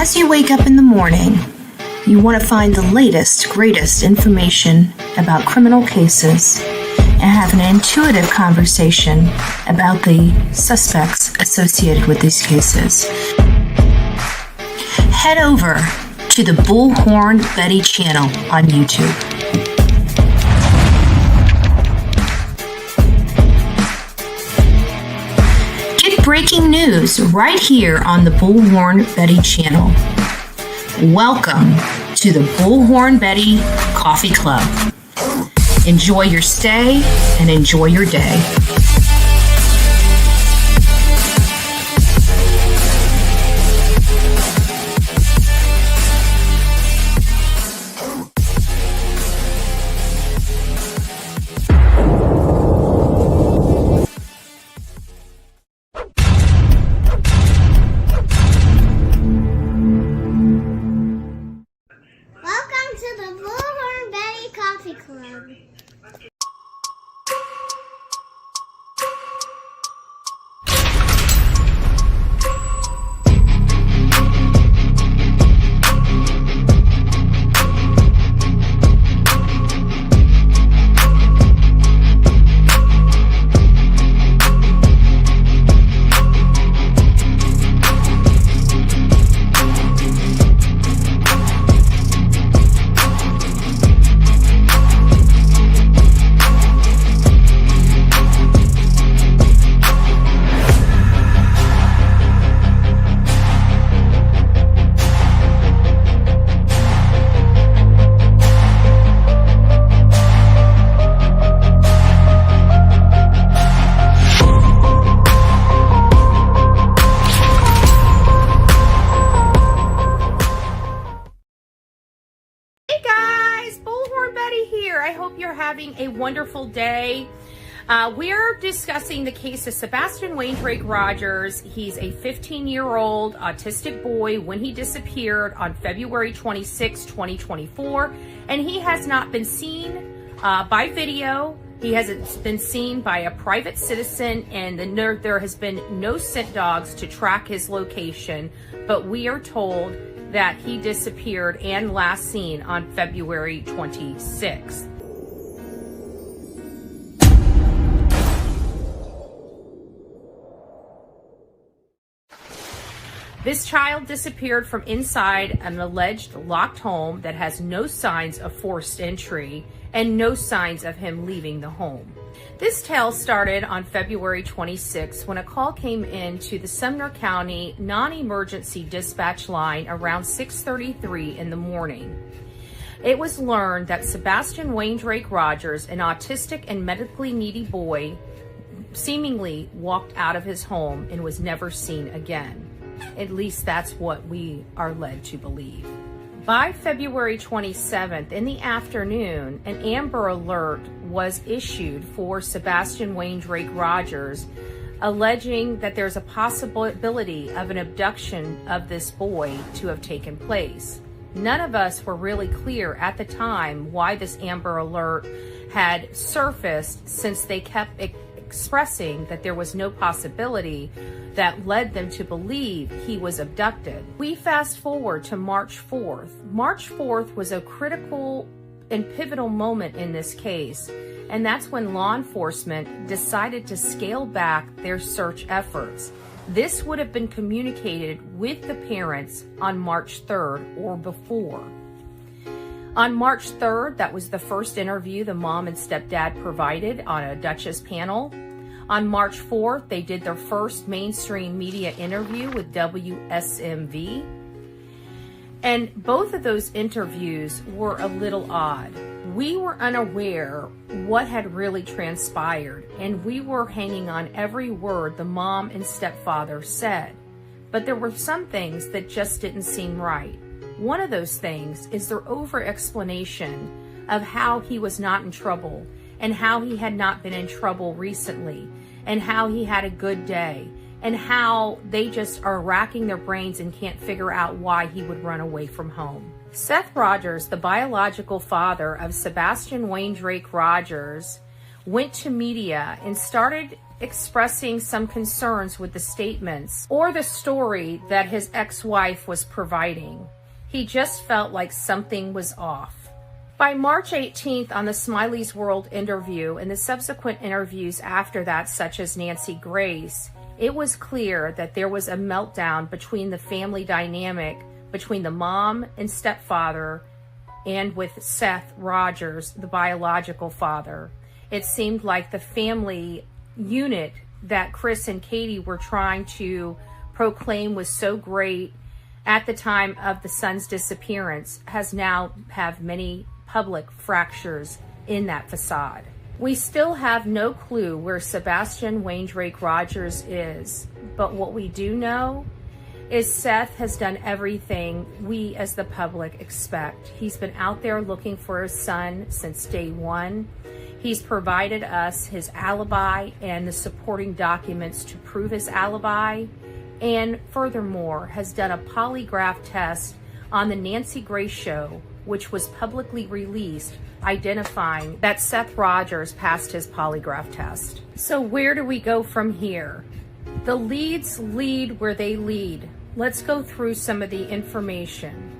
As you wake up in the morning, you want to find the latest, greatest information about criminal cases and have an intuitive conversation about the suspects associated with these cases. Head over to the Bullhorn Betty channel on YouTube. Get breaking news right here on the Bullhorn Betty channel. Welcome to the Bullhorn Betty Coffee Club. Enjoy your stay and enjoy your day. A wonderful day. We're discussing the case of Sebastian Rogers. He's a 15-year-old autistic boy when he disappeared on February 26, 2024, and he has not been seen by video. He hasn't been seen by a private citizen, and there has been no scent dogs to track his location, but we are told that he disappeared and last seen on February 26th. This child disappeared from inside an alleged locked home that has no signs of forced entry and no signs of him leaving the home. This tale started on February 26 when a call came in to the Sumner County non-emergency dispatch line around 6:33 in the morning. It was learned that Sebastian Rogers, an autistic and medically needy boy, seemingly walked out of his home and was never seen again. At least that's what we are led to believe. By February 27th in the afternoon, an Amber Alert was issued for Sebastian Rogers, alleging that there's a possibility of an abduction of this boy to have taken place. None of us were really clear at the time why this Amber Alert had surfaced, since they kept expressing that there was no possibility that led them to believe he was abducted. We fast forward to March 4th. March 4th was a critical and pivotal moment in this case, and that's when law enforcement decided to scale back their search efforts. This would have been communicated with the parents on March 3rd or before. On March 3rd, that was the first interview the mom and stepdad provided on a Duchess panel. On March 4th, they did their first mainstream media interview with WSMV. And both of those interviews were a little odd. We were unaware what had really transpired, and we were hanging on every word the mom and stepfather said. But there were some things that just didn't seem right. One of those things is their over-explanation of how he was not in trouble and how he had not been in trouble recently and how he had a good day and how they just are racking their brains and can't figure out why he would run away from home. Seth Rogers, the biological father of Sebastian Rogers, went to media and started expressing some concerns with the statements or the story that his ex-wife was providing. He just felt like something was off. By March 18th, on the Smiley's World interview and the subsequent interviews after that, such as Nancy Grace, it was clear that there was a meltdown between the family dynamic between the mom and stepfather and with Seth Rogers, the biological father. It seemed like the family unit that Chris and Katie were trying to proclaim was so great at the time of the son's disappearance has now have many public fractures in that facade. We still have no clue where Sebastian Waindrake Rogers is, but what we do know is Seth has done everything we as the public expect. He's been out there looking for his son since day one. He's provided us his alibi and the supporting documents to prove his alibi, and furthermore has done a polygraph test on the Nancy Grace show, which was publicly released, identifying that Seth Rogers passed his polygraph test. So where do we go from here? The leads lead where they lead. Let's go through some of the information.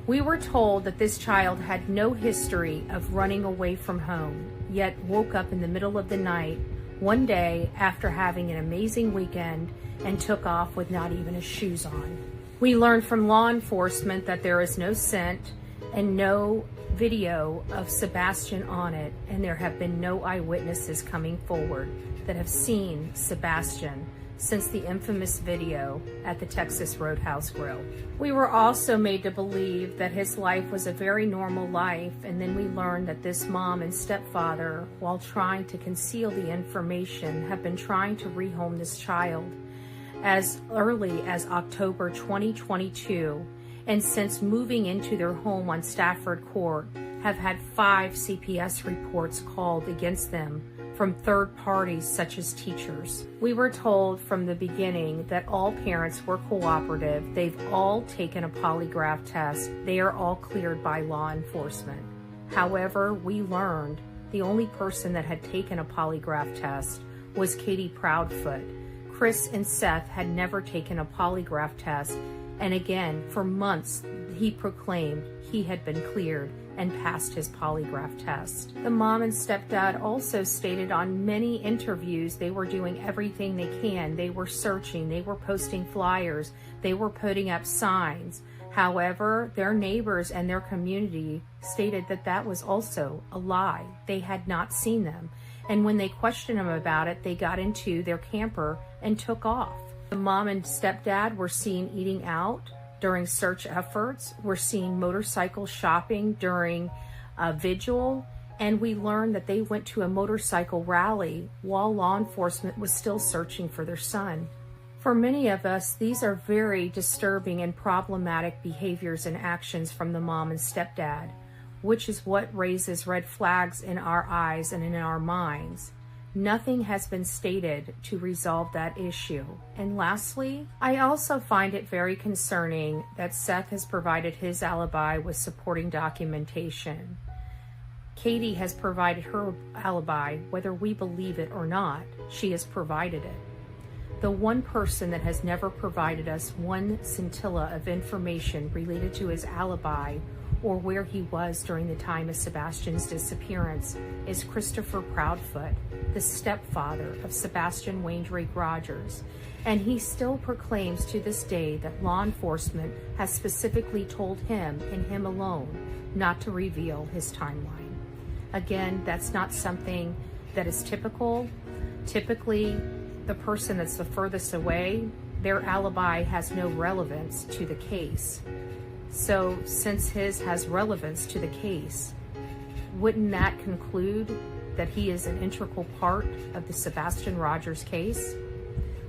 We were told that this child had no history of running away from home, yet woke up in the middle of the night one day after having an amazing weekend and took off with not even his shoes on. We learned from law enforcement that there is no scent and no video of Sebastian on it, and there have been no eyewitnesses coming forward that have seen Sebastian since the infamous video at the Texas Roadhouse Grill. We were also made to believe that his life was a very normal life, and then we learned that this mom and stepfather, while trying to conceal the information, have been trying to rehome this child as early as October 2022, and since moving into their home on Stafford Court, have had 5 CPS reports called against them from third parties such as teachers. We were told from the beginning that all parents were cooperative. They've all taken a polygraph test. They are all cleared by law enforcement. However, we learned the only person that had taken a polygraph test was Katie Proudfoot. Chris and Seth had never taken a polygraph test, and again, for months, he proclaimed he had been cleared and passed his polygraph test. The mom and stepdad also stated on many interviews they were doing everything they can. They were searching, they were posting flyers, they were putting up signs. However, their neighbors and their community stated that that was also a lie. They had not seen them. And when they questioned them about it, they got into their camper and took off. The mom and stepdad were seen eating out during search efforts. We're seeing motorcycle shopping during a vigil, and we learned that they went to a motorcycle rally while law enforcement was still searching for their son. For many of us, these are very disturbing and problematic behaviors and actions from the mom and stepdad, which is what raises red flags in our eyes and in our minds. Nothing has been stated to resolve that issue. And lastly, I also find it very concerning that Seth has provided his alibi with supporting documentation. Katie has provided her alibi, whether we believe it or not, she has provided it. The one person that has never provided us one scintilla of information related to his alibi or where he was during the time of Sebastian's disappearance is Christopher Proudfoot, the stepfather of Sebastian Waindrake Rogers, and he still proclaims to this day that law enforcement has specifically told him and him alone not to reveal his timeline. Again, that's not something that is typical. Typically, the person that's the furthest away, their alibi has no relevance to the case. So since his has relevance to the case, wouldn't that conclude that he is an integral part of the Sebastian Rogers case?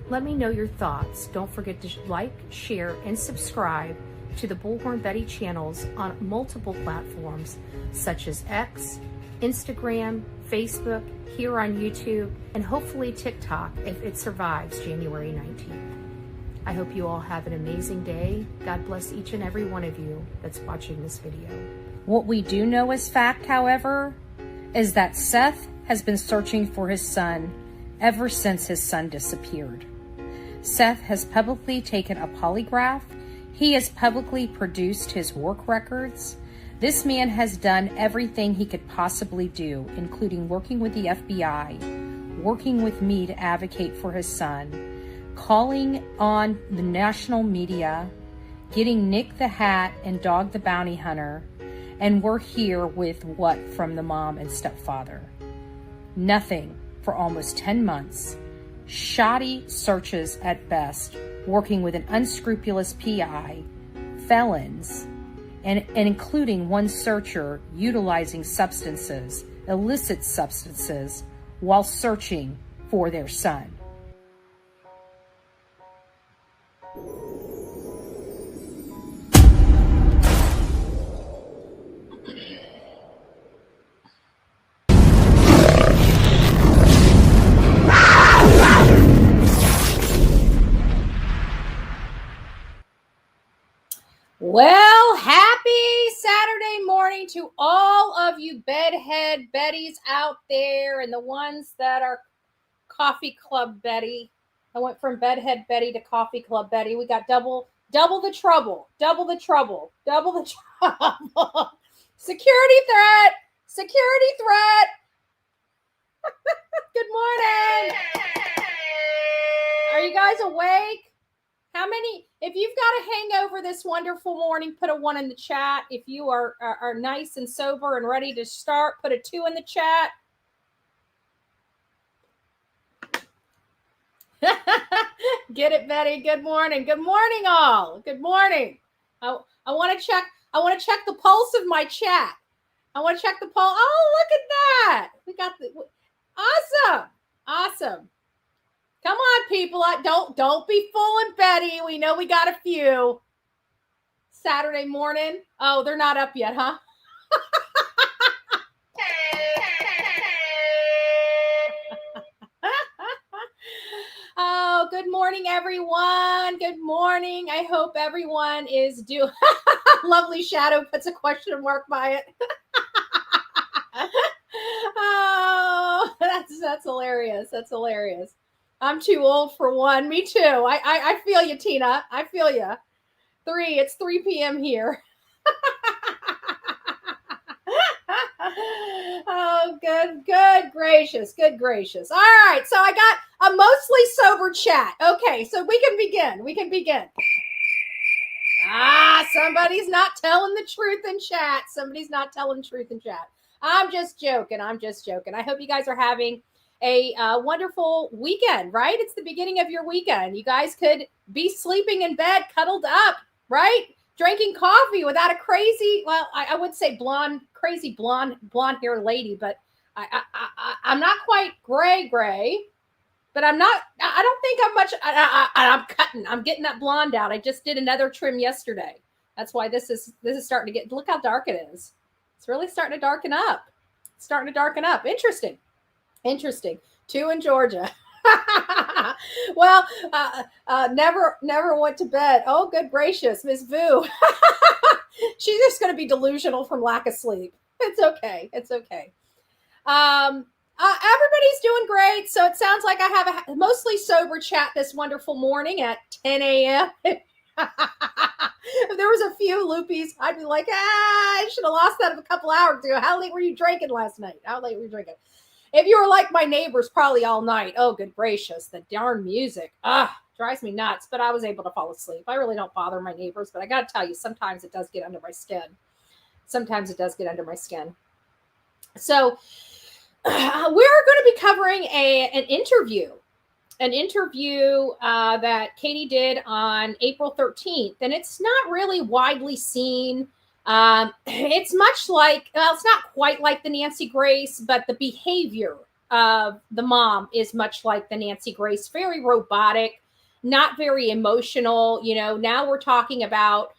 Let me know your thoughts. Don't forget to like, share, and subscribe to the Bullhorn Betty channels on multiple platforms such as X, Instagram, Facebook, here on YouTube, and hopefully TikTok if it survives January 19th. I hope you all have an amazing day. God bless each and every one of you that's watching this video. What we do know as fact, however, is that Seth has been searching for his son ever since his son disappeared. Seth has publicly taken a polygraph. He has publicly produced his work records. This man has done everything he could possibly do, including working with the FBI, working with me to advocate for his son, calling on the national media, getting Nick the Hat and Dog the Bounty Hunter, and we're here with what from the mom and stepfather. Nothing for almost 10 months. Shoddy searches at best, working with an unscrupulous PI, felons, and including one searcher utilizing substances, illicit substances, while searching for their son. Well, happy Saturday morning to all of you bedhead Bettys out there and the ones that are Coffee Club Betty. I went from bedhead Betty to Coffee Club Betty. We got double the trouble. Security threat. Good morning. Are you guys awake? How many, if you've got a hangover this wonderful morning, put a 1 in the chat. If you are nice and sober and ready to start, put a 2 in the chat. Get it, Betty. Good morning. Good morning, all. Good morning. I want to check the pulse of my chat. I want to check the pulse. Oh, look at that. We got the awesome. Come on, people. Don't be fooling Betty. We know we got a few. Saturday morning. Oh, they're not up yet, huh? Oh, good morning, everyone. Good morning. I hope everyone is doing. Lovely Shadow puts a question mark by it. Oh, that's hilarious. That's hilarious. I'm too old for one. Me too. I feel you, Tina. I feel you. It's 3 p.m. here. Oh, good gracious. All right. So I got a mostly sober chat. Okay. So we can begin. Somebody's not telling the truth in chat. I'm just joking. I hope you guys are having a wonderful weekend, right? It's the beginning of your weekend. You guys could be sleeping in bed, cuddled up, right? Drinking coffee without a crazy, well, I would say crazy blonde hair lady, but I'm not quite gray, but I don't think I'm much, I'm getting that blonde out. I just did another trim yesterday. That's why this is starting to get, look how dark it is. It's really starting to darken up. Interesting. 2 in Georgia. Well, never went to bed. Oh, good gracious, Miss Vu. She's just going to be delusional from lack of sleep. It's okay. Everybody's doing great. So it sounds like I have a mostly sober chat this wonderful morning at 10 a.m. If there was a few loopies, I'd be like, I should have lost that a couple hours ago. How late were you drinking last night? If you were like my neighbors, probably all night. Oh, good gracious. The darn music. Drives me nuts. But I was able to fall asleep. I really don't bother my neighbors. But I got to tell you, sometimes it does get under my skin. So we're going to be covering an interview. That Katie did on April 13th. And it's not really widely seen. It's much like, well, it's not quite like the Nancy Grace, but the behavior of the mom is much like the Nancy Grace, very robotic, not very emotional. You know, now we're talking about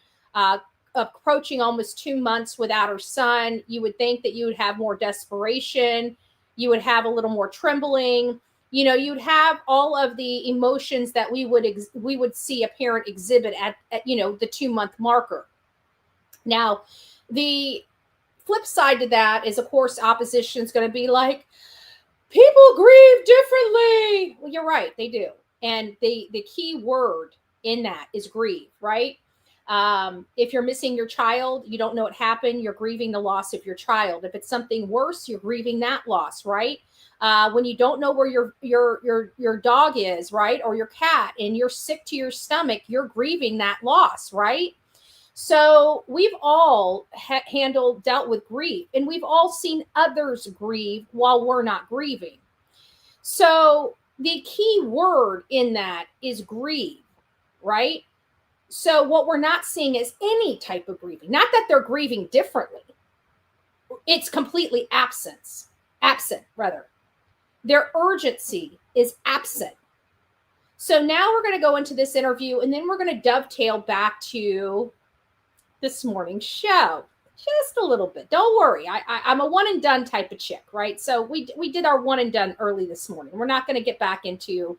approaching almost 2 months without her son. You would think that you would have more desperation. You would have a little more trembling. You know, you'd have all of the emotions that we would see a parent exhibit at the 2-month marker. Now, the flip side to that is, of course, opposition is going to be like, people grieve differently. Well, you're right, they do. And the key word in that is grieve, right? If you're missing your child, you don't know what happened, you're grieving the loss of your child. If it's something worse, you're grieving that loss, right? When you don't know where your dog is, right, or your cat, and you're sick to your stomach, you're grieving that loss, right? So we've all dealt with grief, and we've all seen others grieve while we're not grieving. So the key word in that is grieve, right? So what we're not seeing is any type of grieving. Not that they're grieving differently. It's completely absent, rather. Their urgency is absent. So now we're going to go into this interview, and then we're going to dovetail back to this morning's show just a little bit. Don't worry, I'm a one and done type of chick, right? So we did our one and done early this morning. We're not going to get back into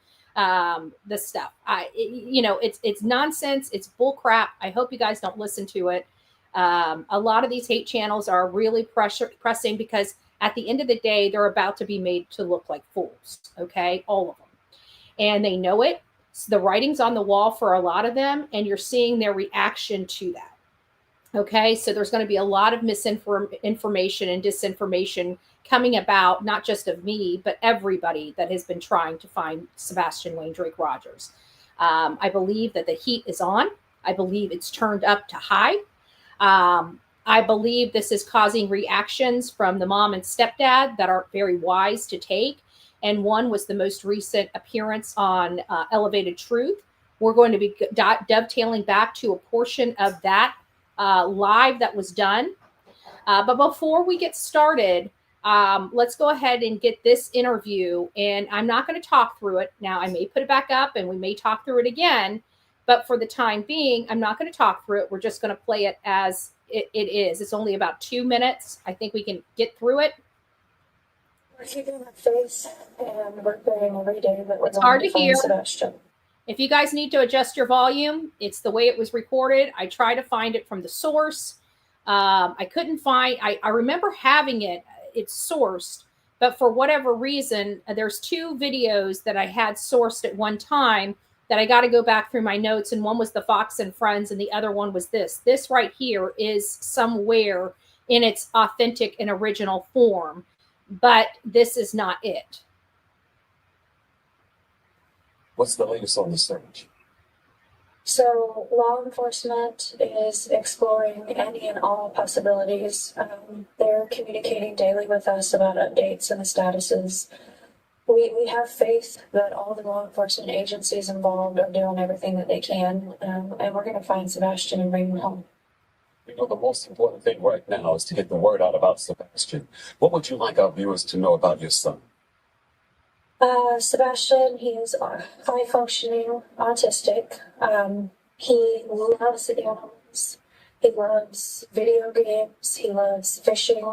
this stuff. It's nonsense. It's bull crap. I hope you guys don't listen to it. A lot of these hate channels are really pressing because at the end of the day, they're about to be made to look like fools. Okay, all of them, and they know it. So the writing's on the wall for a lot of them, and you're seeing their reaction to that. Okay, so there's going to be a lot of misinformation and disinformation coming about, not just of me, but everybody that has been trying to find Sebastian Wayne Drake Rogers. I believe that the heat is on. I believe it's turned up to high. I believe this is causing reactions from the mom and stepdad that aren't very wise to take. And one was the most recent appearance on Elevated Truth. We're going to be dovetailing back to a portion of that live that was done. But before we get started, let's go ahead and get this interview. And I'm not going to talk through it. Now, I may put it back up and we may talk through it again. But for the time being, I'm not going to talk through it. We're just going to play it as it is. It's only about 2 minutes. I think we can get through it. We're keeping our face and we're praying every day that we're It's hard to hear. Sebastian. If you guys need to adjust your volume, it's the way it was recorded. I try to find it from the source. I couldn't find, I remember having it's sourced, but for whatever reason, there's 2 videos that I had sourced at one time that I got to go back through my notes. And one was the Fox and Friends, and the other one was this. This right here is somewhere in its authentic and original form, but this is not it. What's the latest on the search? So law enforcement is exploring any and all possibilities. They're communicating daily with us about updates and the statuses. We have faith that all the law enforcement agencies involved are doing everything that they can, and we're going to find Sebastian and bring him home. You know, the most important thing right now is to get the word out about Sebastian. What would you like our viewers to know about your son? Sebastian, he is high-functioning autistic. He loves animals. He loves video games. He loves fishing.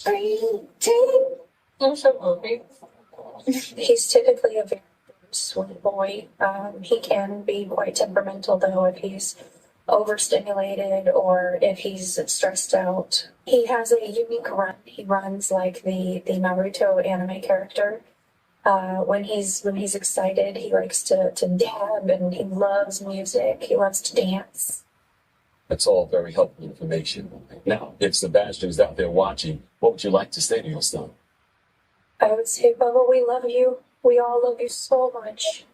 I'm so hungry. He's typically a very sweet boy. He can be quite temperamental, though, if he's overstimulated or if he's stressed out. He has a unique run. He runs like the Naruto anime character. When he's excited, he likes to dab, and he loves music. He loves to dance. That's all very helpful information. Now, if Sebastian's out there watching, what would you like to say to your son? I would say, Bubba, we love you. We all love you so much.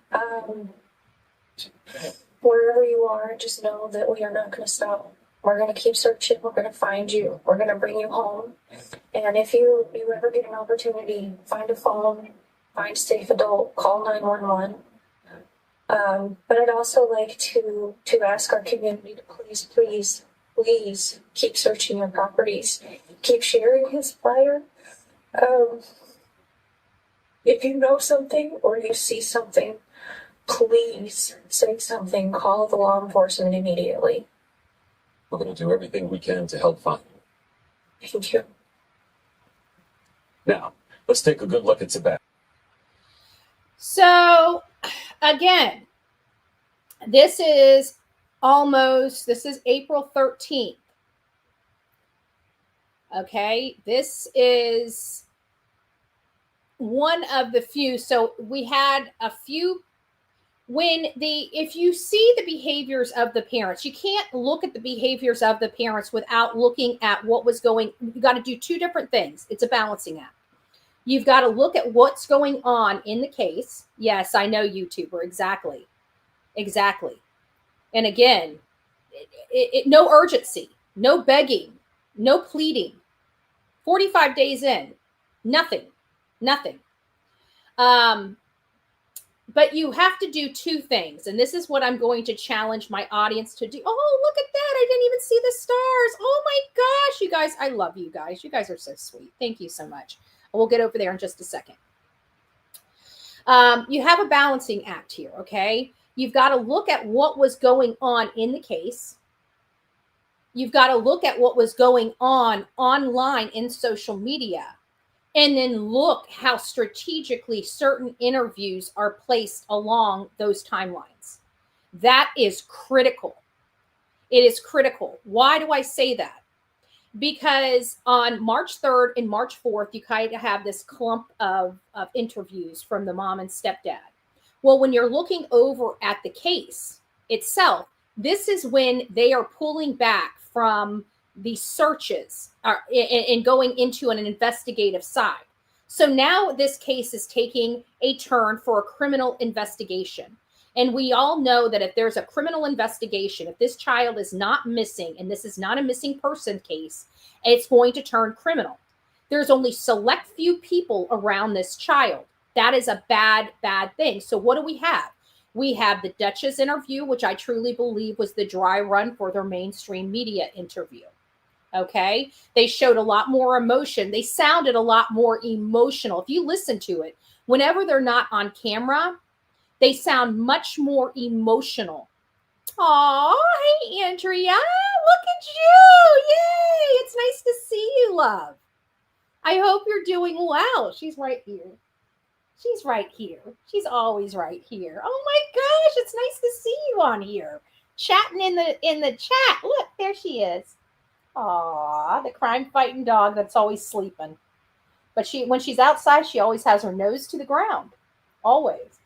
Wherever you are, just know that we are not going to stop. We're going to keep searching. We're going to find you. We're going to bring you home. And if you ever get an opportunity, find a phone, find a safe adult, call 911. But I'd also like to ask our community to please keep searching your properties. Keep sharing his flyer. If you know something or you see something, please say something. Call the law enforcement immediately. We're going to do everything we can to help find him. Thank you. Now, let's take a good look at Sebastian. So, again, this is April 13th. Okay, this is one of the few. So we had a few. If you see the behaviors of the parents, you can't look at the behaviors of the parents without looking at what was going. You got to do two different things. It's a balancing act. You've got to look at what's going on in the case. Yes, I know, YouTuber. Exactly. And again, no urgency, no begging, no pleading. 45 days in, nothing. But you have to do two things. And this is what I'm going to challenge my audience to do. Oh, look at that. I didn't even see the stars. Oh my gosh, you guys. I love you guys. You guys are so sweet. Thank you so much. We'll get over there in just a second. You have a balancing act here, okay? You've got to look at what was going on in the case. You've got to look at what was going on online in social media. And then look how strategically certain interviews are placed along those timelines. That is critical. It is critical. Why do I say that? Because on March 3rd and March 4th, you kind of have this clump of interviews from the mom and stepdad. Well, when you're looking over at the case itself, this is when they are pulling back from the searches and going into an investigative side. So now this case is taking a turn for a criminal investigation. And we all know that if there's a criminal investigation, if this child is not missing, and this is not a missing person case, it's going to turn criminal. There's only select few people around this child. That is a bad thing. So what do we have? We have the Duchess interview, which I truly believe was the dry run for their mainstream media interview. Okay. They showed a lot more emotion. They sounded a lot more emotional. If you listen to it, whenever they're not on camera, they sound much more emotional. Oh, hey, Andrea. Look at you. Yay. It's nice to see you, love. I hope you're doing well. She's right here. She's always right here. Oh my gosh. It's nice to see you on here. Chatting in the chat. Look, there she is. Aw, the crime-fighting dog that's always sleeping. But when she's outside, she always has her nose to the ground. Always.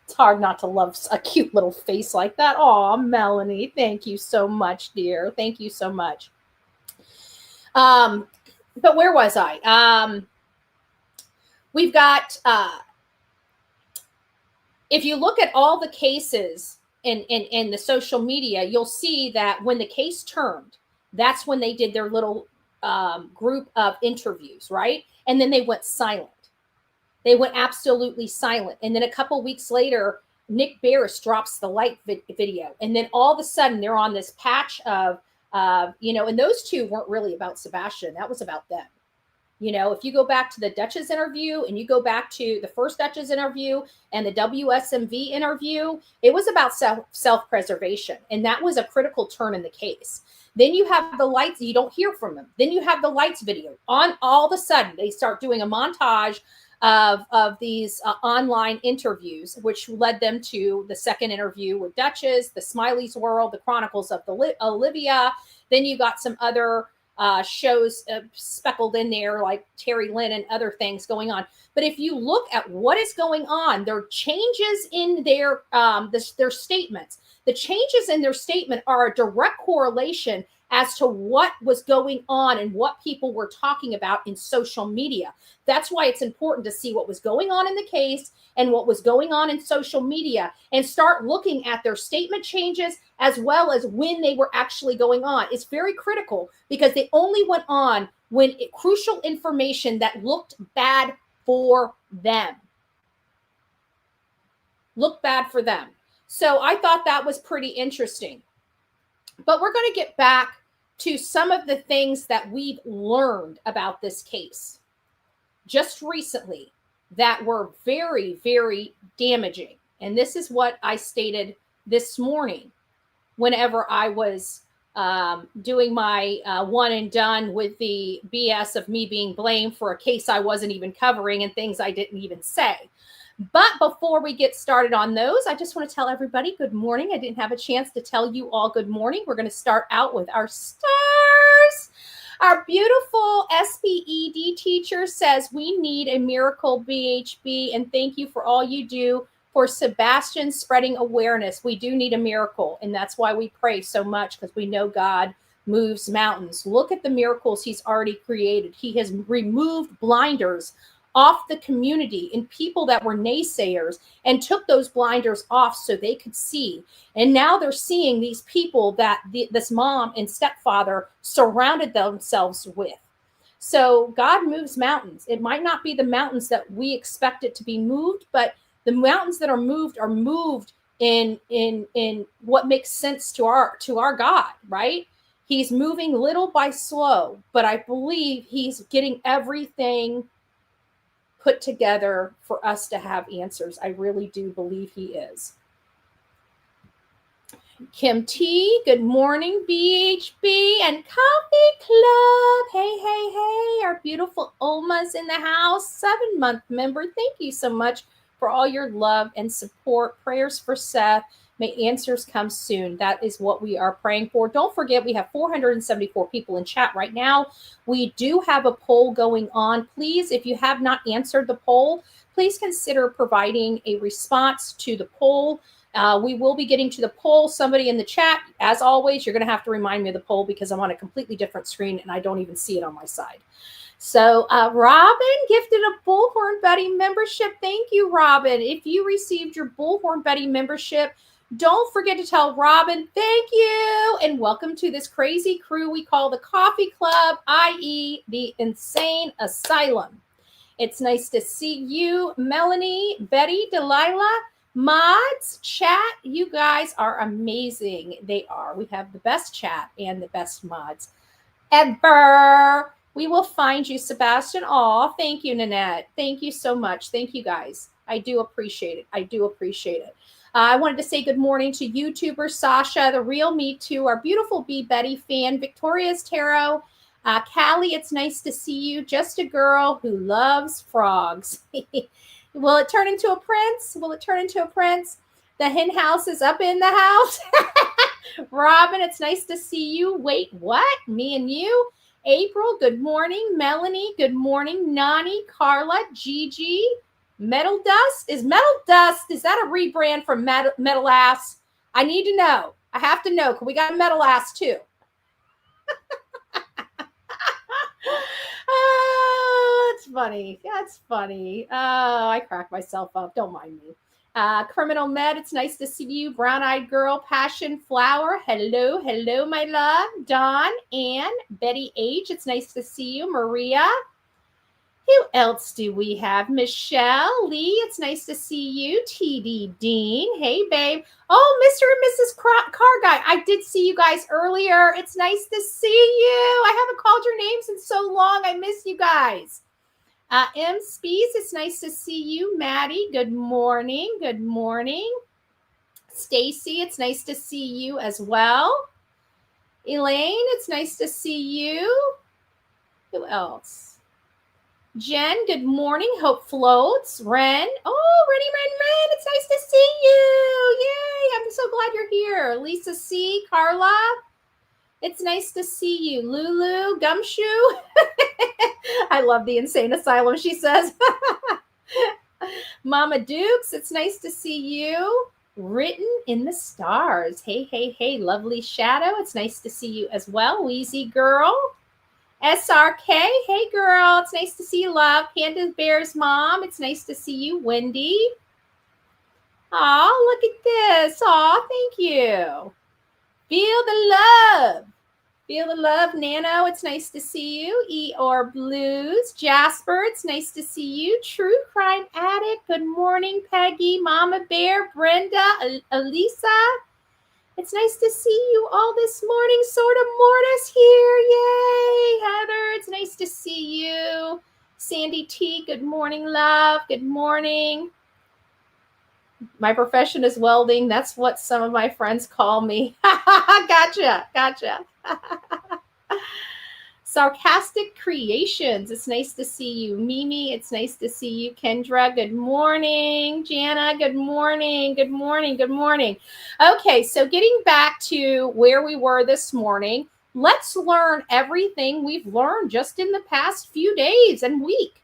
It's hard not to love a cute little face like that. Aw, Melanie, thank you so much, dear. Thank you so much. But where was I? We've got... if you look at all the cases in the social media, you'll see that when the case turned, that's when they did their little group of interviews, right? And then they went silent. They went absolutely silent. And then a couple weeks later, Nick Barris drops the light video. And then all of a sudden, they're on this patch of, and those two weren't really about Sebastian. That was about them. If you go back to the Duchess interview and you go back to the first Duchess interview and the WSMV interview, it was about self-preservation. And that was a critical turn in the case. Then you have the lights. You don't hear from them. Then you have the lights video. On all of a sudden, they start doing a montage of these online interviews, which led them to the second interview with Duchess, the Smiley's World, the Chronicles of Olivia. Then you got some other shows speckled in there like Terry Lynn and other things going on. But if you look at what is going on, there are changes in their statements. The changes in their statement are a direct correlation as to what was going on and what people were talking about in social media. That's why it's important to see what was going on in the case and what was going on in social media and start looking at their statement changes as well as when they were actually going on. It's very critical because they only went on when crucial information that looked bad for them. Looked bad for them. So I thought that was pretty interesting. But we're going to get back to some of the things that we've learned about this case just recently that were very, very damaging. And this is what I stated this morning whenever I was doing my one and done with the BS of me being blamed for a case I wasn't even covering and things I didn't even say. But before we get started on those, I just want to tell everybody good morning. I didn't have a chance to tell you all good morning. We're going to start out with our stars. Our beautiful SPED teacher says we need a miracle BHB, and thank you for all you do for Sebastian spreading awareness. We do need a miracle, and that's why we pray so much, because we know God moves mountains. Look at the miracles he's already created. He has removed blinders off the community and people that were naysayers and took those blinders off so they could see. And now they're seeing these people that this mom and stepfather surrounded themselves with. So God moves mountains. It might not be the mountains that we expect it to be moved, but the mountains that are moved in what makes sense to our God, right? He's moving little by slow, but I believe he's getting everything put together for us to have answers. I really do believe he is. Kim T, good morning, BHB and Coffee Club. Hey, our beautiful Oma's in the house, 7-month member. Thank you so much for all your love and support. Prayers for Seth. May answers come soon. That is what we are praying for. Don't forget, we have 474 people in chat right now. We do have a poll going on. Please, if you have not answered the poll, please consider providing a response to the poll. We will be getting to the poll. Somebody in the chat, as always, you're going to have to remind me of the poll because I'm on a completely different screen and I don't even see it on my side. So Robin gifted a Bullhorn Betty membership. Thank you, Robin. If you received your Bullhorn Betty membership, don't forget to tell Robin, thank you, and welcome to this crazy crew we call the Coffee Club, i.e. the Insane Asylum. It's nice to see you, Melanie, Betty, Delilah, mods, chat. You guys are amazing. They are. We have the best chat and the best mods ever. We will find you, Sebastian. Aw, thank you, Nanette. Thank you so much. Thank you, guys. I do appreciate it. I do appreciate it. I wanted to say good morning to YouTuber Sasha, the real me too, our beautiful B Betty fan, Victoria's Tarot, Callie, it's nice to see you. Just a girl who loves frogs. Will it turn into a prince? Will it turn into a prince? The hen house is up in the house. Robin, it's nice to see you. Wait, what? Me and you? April, good morning. Melanie, good morning. Nani, Carla, Gigi. Metal Dust? Is that a rebrand from Metal Ass? I need to know. I have to know. We got Metal Ass too. Oh, that's funny. That's funny. Oh, I crack myself up. Don't mind me. Criminal Med, it's nice to see you. Brown-eyed girl, Passion Flower. Hello, my love. Dawn, Ann, Betty H, it's nice to see you. Maria. Who else do we have? Michelle, Lee, it's nice to see you. TD Dean, hey, babe. Oh, Mr. and Mrs. Car Guy, I did see you guys earlier. It's nice to see you. I haven't called your names in so long. I miss you guys. M. Spees, it's nice to see you. Maddie, good morning. Good morning. Stacy, it's nice to see you as well. Elaine, it's nice to see you. Who else? Jen, good morning. Hope floats. Ren. Oh, Ren. It's nice to see you. Yay. I'm so glad you're here. Lisa C. Carla. It's nice to see you. Lulu. Gumshoe. I love the Insane Asylum, she says. Mama Dukes. It's nice to see you. Written in the stars. Hey. Lovely Shadow. It's nice to see you as well. Wheezy Girl. SRK, hey girl, it's nice to see you, love. Panda Bear's mom, it's nice to see you. Wendy. Aw, look at this. Aw, thank you. Feel the love. Feel the love, Nano, it's nice to see you. Eeyore Blues. Jasper, it's nice to see you. True Crime Addict, good morning, Peggy. Mama Bear, Brenda, Elisa. It's nice to see you all this morning. Sort of Mortis here. Yay. Heather, it's nice to see you. Sandy T, good morning, love. Good morning. My profession is welding. That's what some of my friends call me. Gotcha. Sarcastic Creations, it's nice to see you. Mimi, it's nice to see you. Kendra, good morning. Jana, good morning. Good morning. Good morning. Okay, so getting back to where we were this morning, let's learn everything we've learned just in the past few days and week.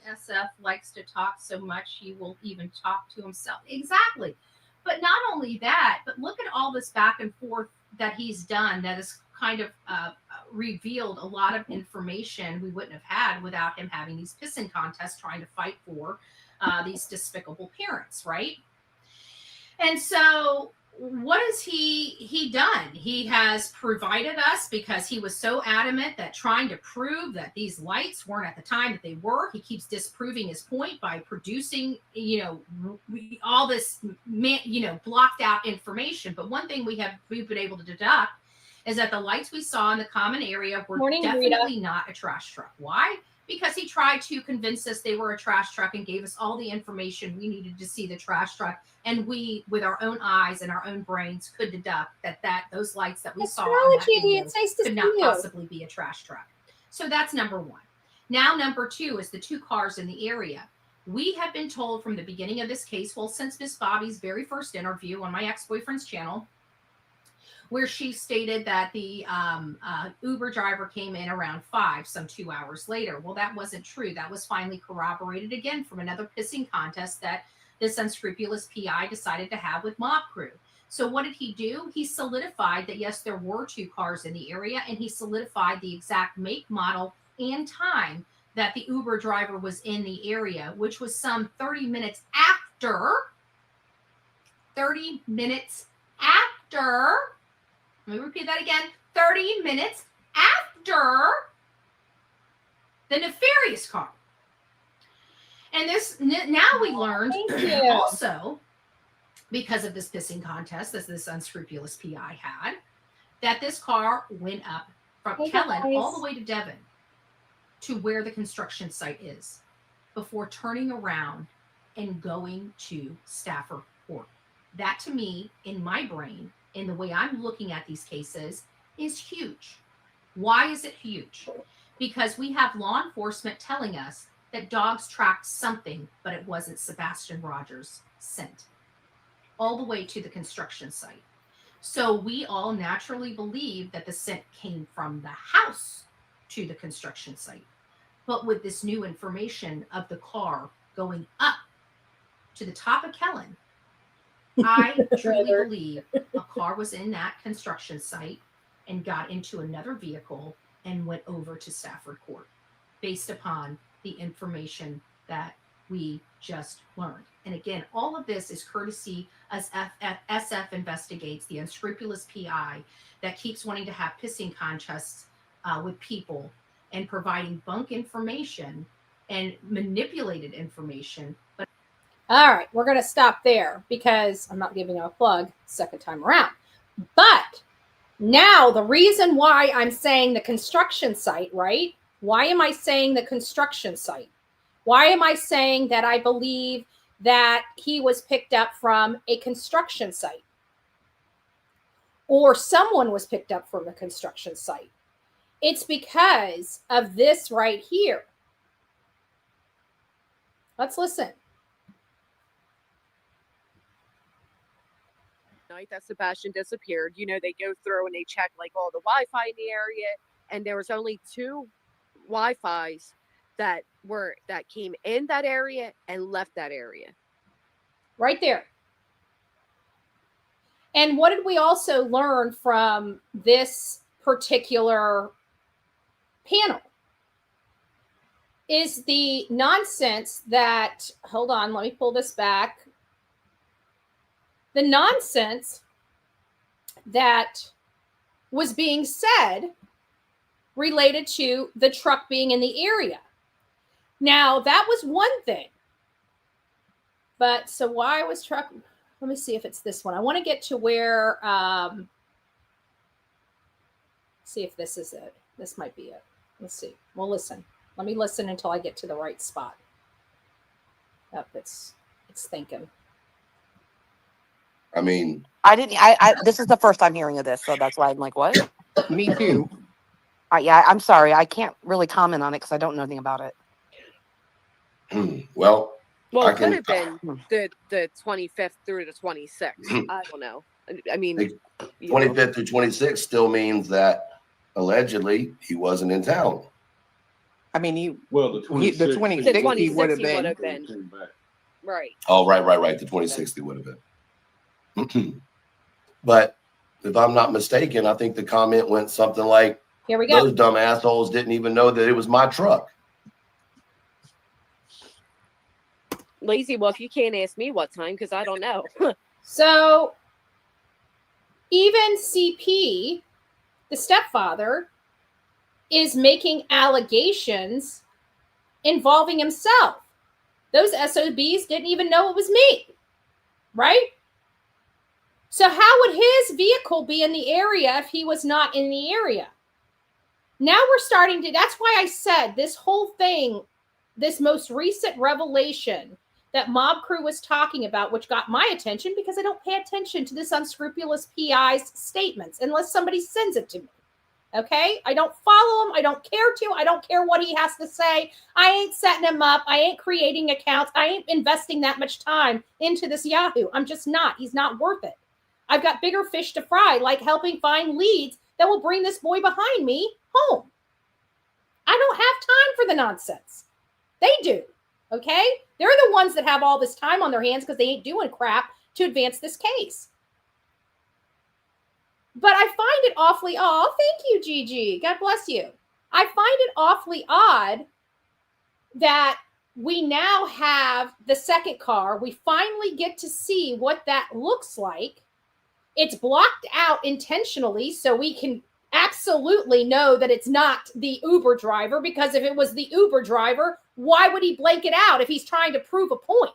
SF likes to talk so much he will even talk to himself. Exactly. But not only that, but look at all this back and forth that he's done that has kind of revealed a lot of information we wouldn't have had without him having these pissing contests trying to fight for these despicable parents, right? And so what has he done? He has provided us, because he was so adamant that trying to prove that these lights weren't at the time that they were. He keeps disproving his point by producing, all this, blocked out information. But one thing we've been able to deduct is that the lights we saw in the common area were definitely not a trash truck. Why? Because he tried to convince us they were a trash truck and gave us all the information we needed to see the trash truck. And we, with our own eyes and our own brains, could deduct that those lights that we saw on that video could not possibly be a trash truck. So that's number one. Now, number two is the two cars in the area. We have been told from the beginning of this case, well, since Miss Bobby's very first interview on my ex-boyfriend's channel, where she stated that the Uber driver came in around 5, some 2 hours later. Well, that wasn't true. That was finally corroborated again from another pissing contest that this unscrupulous PI decided to have with Mob Crew. So what did he do? He solidified that, yes, there were 2 cars in the area, and he solidified the exact make, model, and time that the Uber driver was in the area, which was some 30 minutes after, let me repeat that again, 30 minutes after the nefarious car. And this, now we learned also, because of this pissing contest, as this unscrupulous PI had, that this car went up from Kellen all the way to Devon to where the construction site is before turning around and going to Stafford Court. That, to me, in my brain, in the way I'm looking at these cases, is huge. Why is it huge? Because we have law enforcement telling us that dogs tracked something, but it wasn't Sebastian Rogers' scent, all the way to the construction site. So we all naturally believe that the scent came from the house to the construction site. But with this new information of the car going up to the top of Kellen, I truly believe a car was in that construction site and got into another vehicle and went over to Stafford Court based upon the information that we just learned. And again, all of this is courtesy as SF investigates, the unscrupulous PI that keeps wanting to have pissing contests with people and providing bunk information and manipulated information. But all right, we're going to stop there because I'm not giving a plug second time around. But now the reason why I'm saying the construction site, right? Why am I saying the construction site? Why am I saying that I believe that he was picked up from a construction site or someone was picked up from a construction site? It's because of this right here. Let's listen. Night that Sebastian disappeared, they go through and they check like all the Wi-Fi in the area, and there was only 2 Wi-Fis that came in that area and left that area. Right there. And what did we also learn from this particular panel? Is the nonsense that, hold on, let me pull this back. The nonsense that was being said related to the truck being in the area. Now, that was one thing. But so why was truck? Let me see if it's this one. I want to get to where, see if this is it. This might be it. Let's see. Well, listen. Let me listen until I get to the right spot. Yep, it's thinking. I mean, I didn't. I this is the first time hearing of this, so that's why I'm like, what? Me too. Yeah, I'm sorry. I can't really comment on it because I don't know anything about it. well, Well, I it could can. have been the 25th through the 26th. I don't know. I mean, you know. 25th through 26th still means that allegedly he wasn't in town. I mean, Well, the 26th he would have been. Right. Oh, right. The 26th he would have been. But if I'm not mistaken, I think the comment went something like, Here we go. those dumb assholes didn't even know that it was my truck. Lazy Wolf, you can't ask me what time because I don't know. So even CP, the stepfather, is making allegations involving himself. Those SOBs didn't even know it was me, right? So how would his vehicle be in the area if he was not in the area? Now we're starting to, that's why I said this whole thing, this most recent revelation that Mob Crew was talking about, which got my attention because I don't pay attention to this unscrupulous PI's statements unless somebody sends it to me. Okay? I don't follow him. I don't care to. I don't care what he has to say. I ain't setting him up. I ain't creating accounts. I ain't investing that much time into this Yahoo. I'm just not. He's not worth it. I've got bigger fish to fry, like helping find leads that will bring this boy behind me home. I don't have time for the nonsense. They do. Okay? They're the ones that have all this time on their hands because they ain't doing crap to advance this case. But I find it awfully, oh, thank you, Gigi. God bless you. I find it awfully odd that we now have the second car. We finally get to see what that looks like. It's blocked out intentionally so we can absolutely know that it's not the Uber driver, because if it was the Uber driver, why would he blank it out if he's trying to prove a point?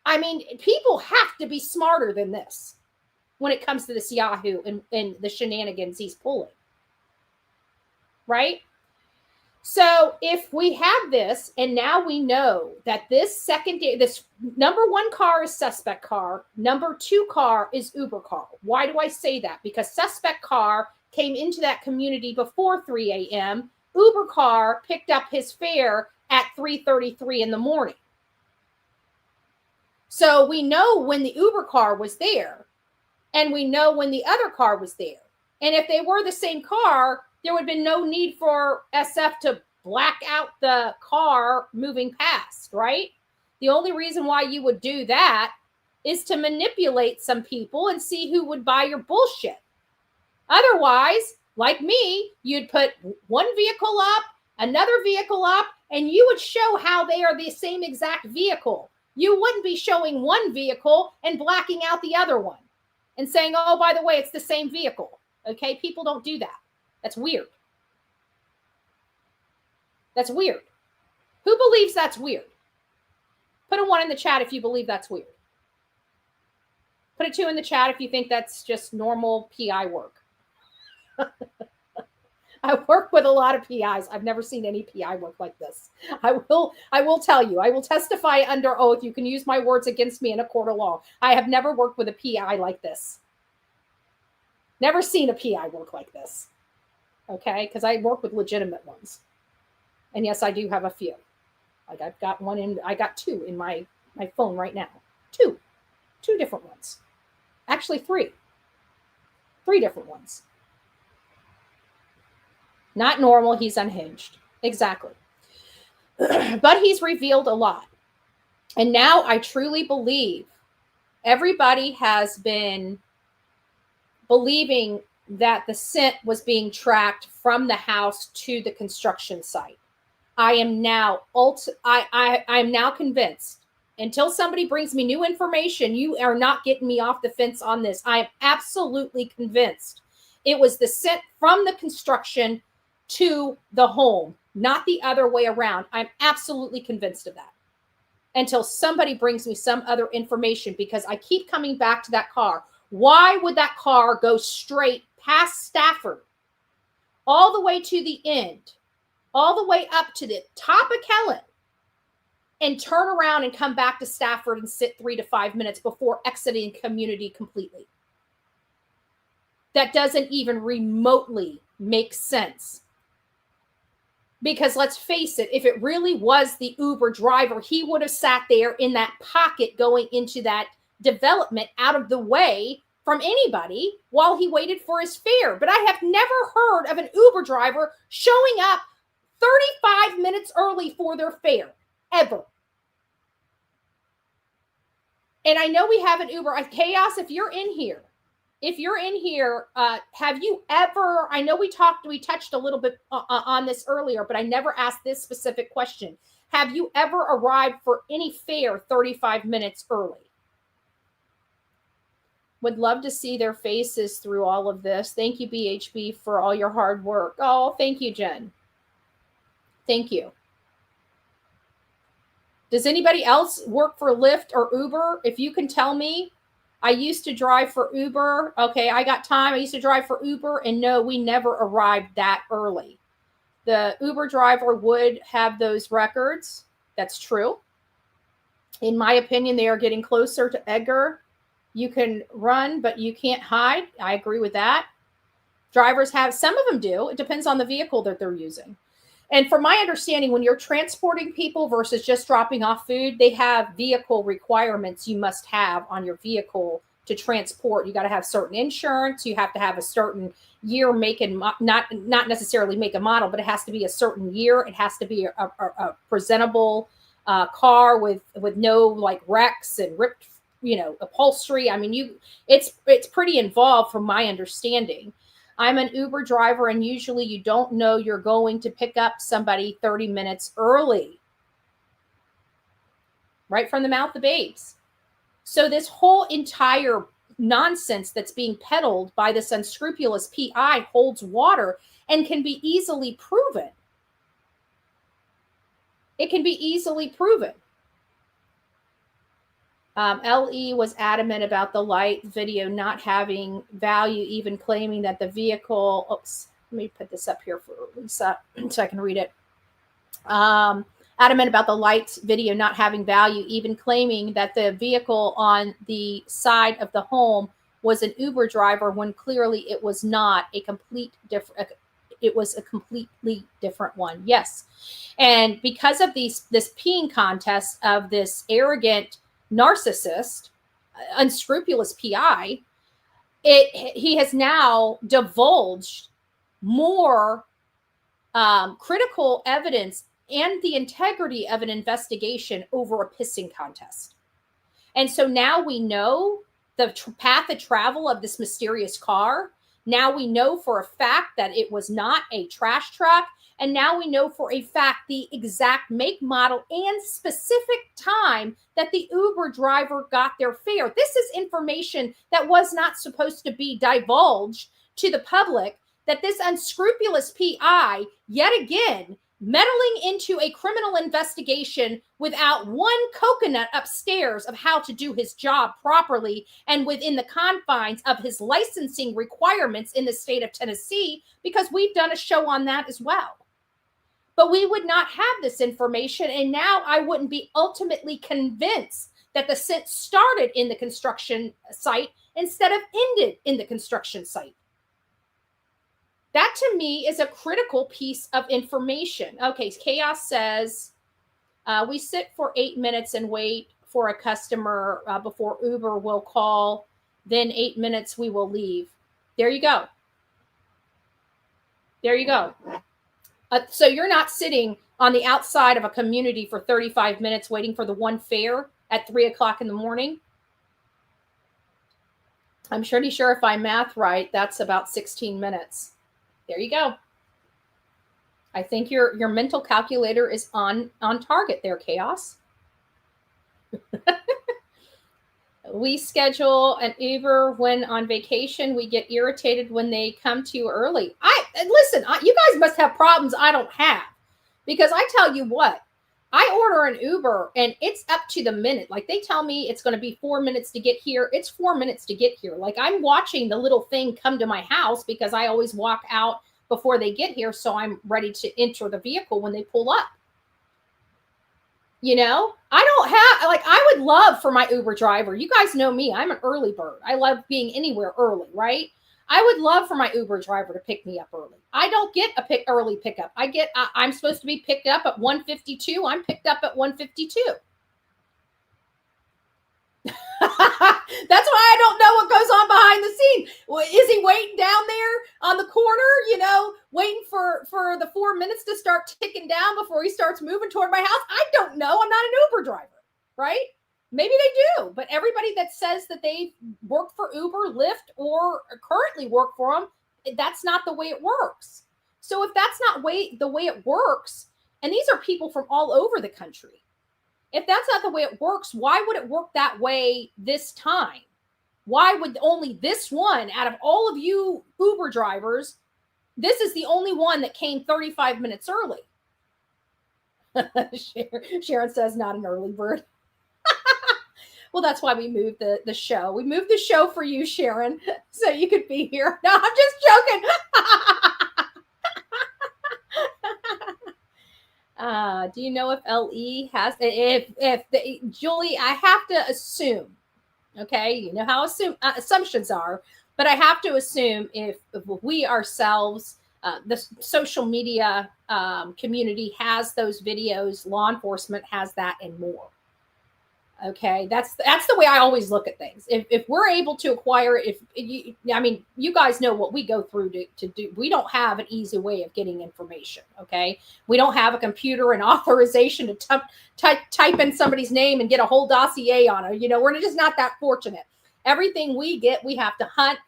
I mean, people have to be smarter than this when it comes to this Yahoo and the shenanigans he's pulling. Right? So if we have this, and now we know that this number one car is suspect car, number two car is Uber car. Why do I say that? Because suspect car came into that community before 3 a.m. Uber car picked up his fare at 3:33 in the morning. So we know when the Uber car was there, and we know when the other car was there. And if they were the same car, there would have been no need for SF to black out the car moving past, right? The only reason why you would do that is to manipulate some people and see who would buy your bullshit. Otherwise, like me, you'd put one vehicle up, another vehicle up, and you would show how they are the same exact vehicle. You wouldn't be showing one vehicle and blacking out the other one and saying, oh, by the way, it's the same vehicle. Okay, people don't do that. That's weird. That's weird. Who believes that's weird? Put a 1 in the chat if you believe that's weird. Put a 2 in the chat if you think that's just normal PI work. I work with a lot of PIs. I've never seen any PI work like this. I will tell you. I will testify under oath. You can use my words against me in a court of law. I have never worked with a PI like this. Never seen a PI work like this. Okay? Because I work with legitimate ones. And yes, I do have a few. Like I got 2 in my phone right now. 2 different ones. Actually 3 different ones. Not normal, he's unhinged. Exactly. But he's revealed a lot. And now I truly believe everybody has been believing that the scent was being tracked from the house to the construction site. I am now I'm now convinced. Until somebody brings me new information, you are not getting me off the fence on this. I am absolutely convinced it was the scent from the construction to the home, not the other way around. I'm absolutely convinced of that. Until somebody brings me some other information, because I keep coming back to that car. Why would that car go straight past Stafford, all the way to the end, all the way up to the top of Kellen, and turn around and come back to Stafford and sit 3 to 5 minutes before exiting community completely. That doesn't even remotely make sense. Because let's face it, if it really was the Uber driver, he would have sat there in that pocket going into that development out of the way from anybody while he waited for his fare. But I have never heard of an Uber driver showing up 35 minutes early for their fare, ever. And I know we have an Uber. Chaos, if you're in here, have you ever, I know we touched a little bit on this earlier, but I never asked this specific question. Have you ever arrived for any fare 35 minutes early? Would love to see their faces through all of this. Thank you, BHB, for all your hard work. Oh, thank you, Jen. Thank you. Does anybody else work for Lyft or Uber? If you can tell me. I used to drive for Uber. Okay, I got time. I used to drive for Uber, and no, we never arrived that early. The Uber driver would have those records. That's true. In my opinion, they are getting closer to Edgar. You can run, but you can't hide. I agree with that. Drivers have, some of them do. It depends on the vehicle that they're using. And from my understanding, when you're transporting people versus just dropping off food, they have vehicle requirements you must have on your vehicle to transport. You got to have certain insurance. You have to have a certain year, make, and not necessarily make a model, but it has to be a certain year. It has to be a presentable car with no like wrecks and ripped, upholstery. I mean, it's pretty involved from my understanding. I'm an Uber driver, and usually you don't know you're going to pick up somebody 30 minutes early. Right from the mouth of babes. So this whole entire nonsense that's being peddled by this unscrupulous PI holds water and can be easily proven. It can be easily proven. LE was adamant about the light video not having value, even claiming that the vehicle, let me put this up here for Lisa so I can read it. Adamant about the lights video not having value, even claiming that the vehicle on the side of the home was an Uber driver when clearly it was not. It was a completely different one. Yes. And because of this peeing contest of this arrogant narcissist, unscrupulous PI, he has now divulged more critical evidence and the integrity of an investigation over a pissing contest. And so now we know the path of travel of this mysterious car. Now we know for a fact that it was not a trash truck. And now we know for a fact the exact make, model, and specific time that the Uber driver got their fare. This is information that was not supposed to be divulged to the public, that this unscrupulous PI, yet again, meddling into a criminal investigation without one coconut upstairs of how to do his job properly and within the confines of his licensing requirements in the state of Tennessee, because we've done a show on that as well. But we would not have this information, and now I wouldn't be ultimately convinced that the scent started in the construction site instead of ended in the construction site. That to me is a critical piece of information. Okay, Chaos says, we sit for 8 minutes and wait for a customer before Uber will call. Then 8 minutes we will leave. There you go. There you go. So you're not sitting on the outside of a community for 35 minutes waiting for the one fare at 3 o'clock in the morning. I'm pretty sure if I math right, that's about 16 minutes. There you go. I think your mental calculator is on target there, Chaos. We schedule an Uber when on vacation. We get irritated when they come to you early. Listen, you guys must have problems I don't have, because I tell you what, I order an Uber and it's up to the minute. Like they tell me it's going to be 4 minutes to get here. It's 4 minutes to get here. Like I'm watching the little thing come to my house because I always walk out before they get here. So I'm ready to enter the vehicle when they pull up. You know, I don't have, like, I would love for my Uber driver. You guys know me. I'm an early bird. I love being anywhere early, right? I would love for my Uber driver to pick me up early. I don't get a early pickup. I'm supposed to be picked up at 1:52. I'm picked up at 1:52. That's why I don't know what goes on behind the scene. Well, is he waiting down there on the corner, waiting for the 4 minutes to start ticking down before he starts moving toward my house? I don't know. I'm not an Uber driver, right? Maybe they do, but everybody that says that they work for Uber, Lyft, or currently work for them, that's not the way it works. So if that's not the way it works, and these are people from all over the country, if that's not the way it works, why would it work that way this time? Why would only this one out of all of you Uber drivers, this is the only one that came 35 minutes early? Sharon says not an early bird. Well, that's why we moved the show. We moved the show for you, Sharon, so you could be here. No, I'm just joking. Do you know if LE has, Julie, I have to assume, okay, you know how assumptions are, but I have to assume if we ourselves, the social media community has those videos, law enforcement has that and more. Okay, that's the way I always look at things. If we're able to acquire it, you guys know what we go through to do. We don't have an easy way of getting information. Okay, we don't have a computer and authorization to type in somebody's name and get a whole dossier on it. We're just not that fortunate. Everything we get, we have to hunt,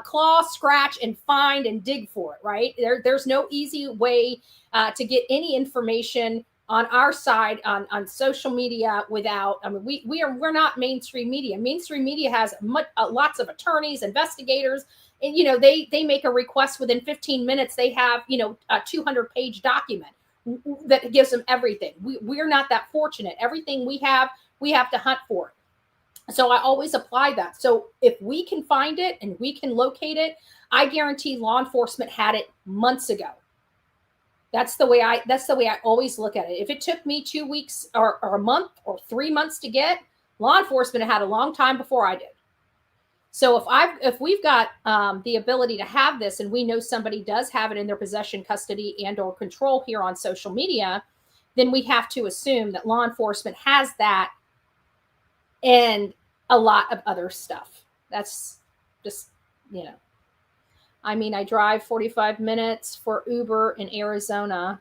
claw, scratch, and find and dig for it. Right? There's no easy way to get any information on our side on social media without, we're not mainstream media. Mainstream media has lots of attorneys, investigators, and they make a request within 15 minutes. They have a 200-page document that gives them everything. We're not that fortunate. Everything we have to hunt for it. So I always apply that. So if we can find it and we can locate it, I guarantee law enforcement had it months ago. That's the way I always look at it. If it took me 2 weeks or a month or 3 months to get, law enforcement had a long time before I did. So if we've got the ability to have this, and we know somebody does have it in their possession, custody, and or control here on social media, then we have to assume that law enforcement has that and a lot of other stuff. That's just, I drive 45 minutes for Uber in Arizona.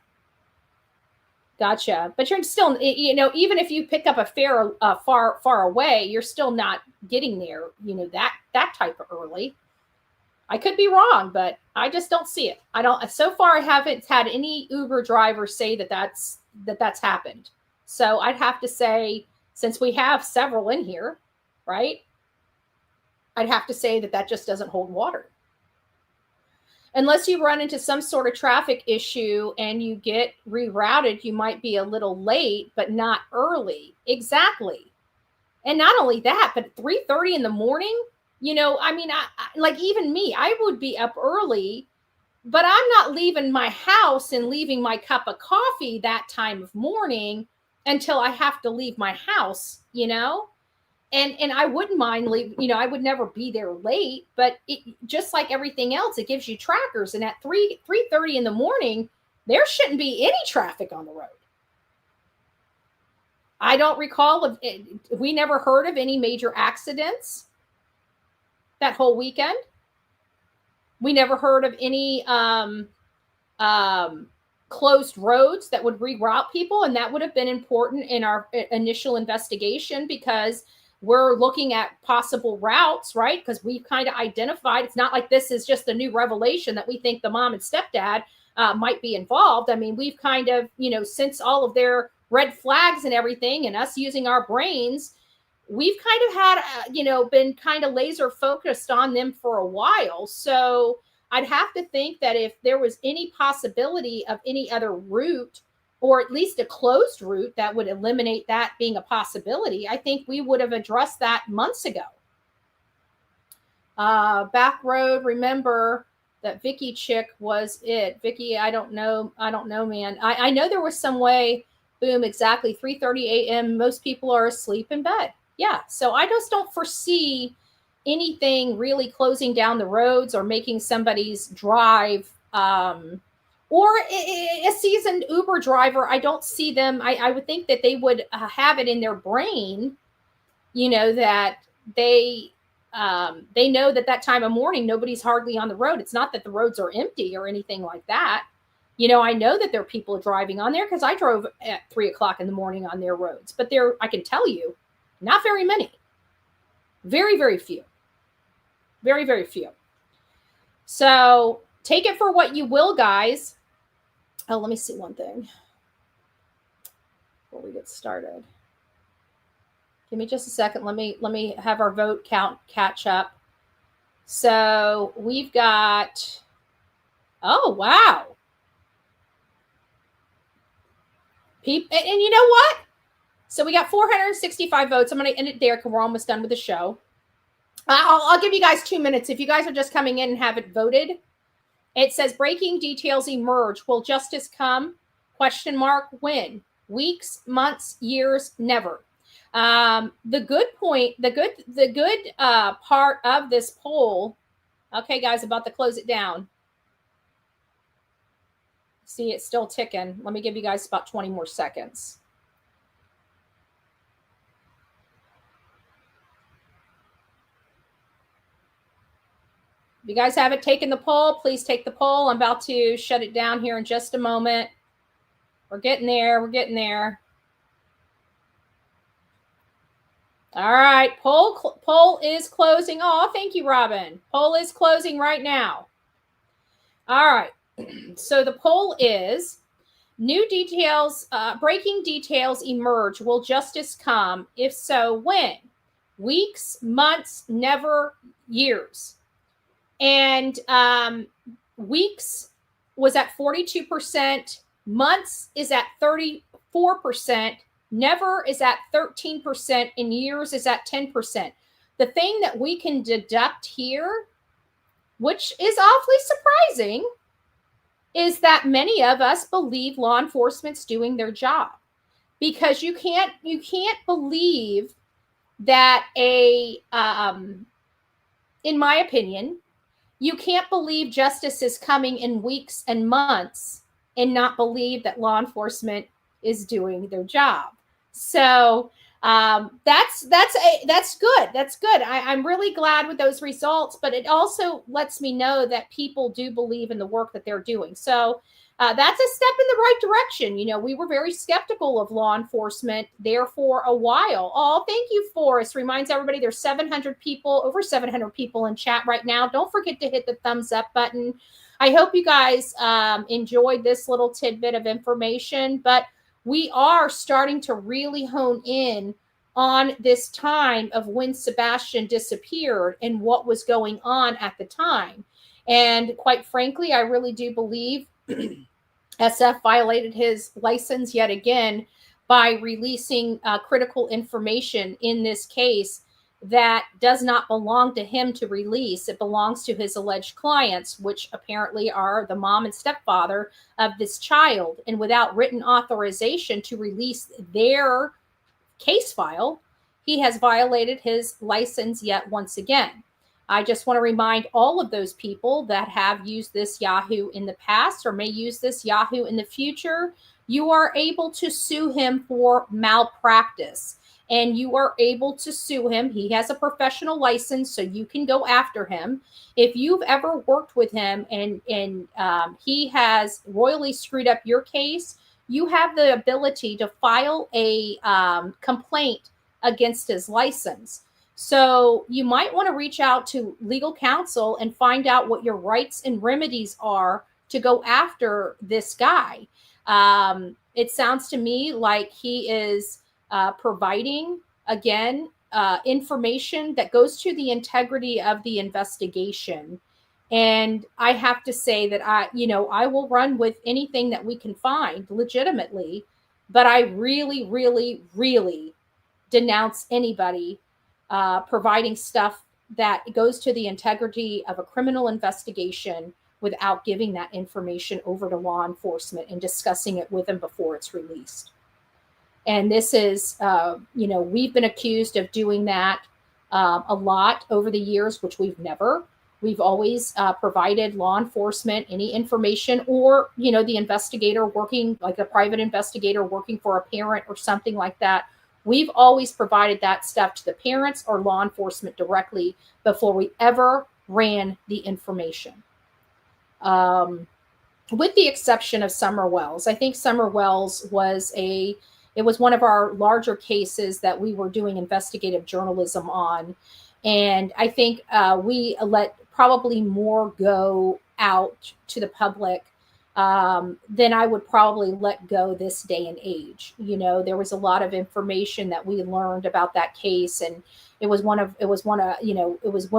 Gotcha. But you're still, even if you pick up a fare far away, you're still not getting there, that type of early. I could be wrong, but I just don't see it. So far, I haven't had any Uber driver say that's happened. So I'd have to say, since we have several in here, right? I'd have to say that just doesn't hold water. Unless you run into some sort of traffic issue and you get rerouted, you might be a little late, but not early. Exactly. And not only that, but 3:30 in the morning, like even me, I would be up early, but I'm not leaving my house and leaving my cup of coffee that time of morning until I have to leave my house, And I wouldn't mind leaving, I would never be there late, but it, just like everything else, it gives you trackers. And at 3:30 in the morning, there shouldn't be any traffic on the road. I don't recall we never heard of any major accidents that whole weekend. We never heard of any closed roads that would reroute people. And that would have been important in our initial investigation, because we're looking at possible routes, right? Because we've kind of identified, it's not like this is just a new revelation that we think the mom and stepdad might be involved. We've kind of, since all of their red flags and everything and us using our brains, we've kind of had, been kind of laser focused on them for a while. So I'd have to think that if there was any possibility of any other route, or at least a closed route that would eliminate that being a possibility, I think we would have addressed that months ago. Back road, remember that Vicky chick was it. Vicky, I don't know, man. I know there was some way Boom, exactly 3:30 a.m. Most people are asleep in bed. Yeah, so I just don't foresee anything really closing down the roads or making somebody's drive or a seasoned Uber driver. I don't see them. I would think that they would have it in their brain, that they know that time of morning, nobody's hardly on the road. It's not that the roads are empty or anything like that. I know that there are people driving on there because I drove at 3:00 in the morning on their roads, but I can tell you, not very many. Very, very few. Very, very few. So take it for what you will, guys. Oh, let me see one thing before we get started. Give me just a second. Let me have our vote count catch up. So we've got, oh, wow. And you know what? So we got 465 votes. I'm going to end it there because we're almost done with the show. I'll give you guys 2 minutes. If you guys are just coming in and haven't voted, it says breaking details emerge. Will justice come? ? When? Weeks, months, years, never. The good part of this poll. Okay, guys, about to close it down. See, it's still ticking. Let me give you guys about 20 more seconds. If you guys haven't taken the poll, please take the poll. I'm about to shut it down here in just a moment. We're getting there. We're getting there. All right. Poll is closing. Oh, thank you, Robin. Poll is closing right now. All right. So the poll is new details, breaking details emerge. Will justice come? If so, when? Weeks, months, never, years. And weeks was at 42%. Months is at 34%. Never is at 13%. And years is at 10%. The thing that we can deduct here, which is awfully surprising, is that many of us believe law enforcement's doing their job. Because you can't believe that in my opinion, you can't believe justice is coming in weeks and months and not believe that law enforcement is doing their job. So that's good. That's good. I'm really glad with those results, but it also lets me know that people do believe in the work that they're doing. So that's a step in the right direction. We were very skeptical of law enforcement there for a while. Oh, thank you, Forrest. Reminds everybody there's 700 people, over 700 people in chat right now. Don't forget to hit the thumbs up button. I hope you guys enjoyed this little tidbit of information, but we are starting to really hone in on this time of when Sebastian disappeared and what was going on at the time. And quite frankly, I really do believe SF violated his license yet again by releasing critical information in this case that does not belong to him to release. It belongs to his alleged clients, which apparently are the mom and stepfather of this child. And without written authorization to release their case file, he has violated his license yet once again. I just want to remind all of those people that have used this Yahoo in the past or may use this Yahoo in the future, you are able to sue him for malpractice. And you are able to sue him. He has a professional license, so you can go after him. If you've ever worked with him and he has royally screwed up your case, you have the ability to file a complaint against his license. So you might want to reach out to legal counsel and find out what your rights and remedies are to go after this guy. It sounds to me like he is providing, again, information that goes to the integrity of the investigation. And I have to say that I will run with anything that we can find legitimately, but I really, really, really denounce anybody providing stuff that goes to the integrity of a criminal investigation without giving that information over to law enforcement and discussing it with them before it's released. And this is, we've been accused of doing that a lot over the years, which we've never. We've always provided law enforcement any information, or, the investigator working, like a private investigator working for a parent or something like that. We've always provided that stuff to the parents or law enforcement directly before we ever ran the information. With the exception of Summer Wells. I think Summer Wells was one of our larger cases that we were doing investigative journalism on. And I think we let probably more go out to the public than I would probably let go this day and age. There was a lot of information that we learned about that case, and it was when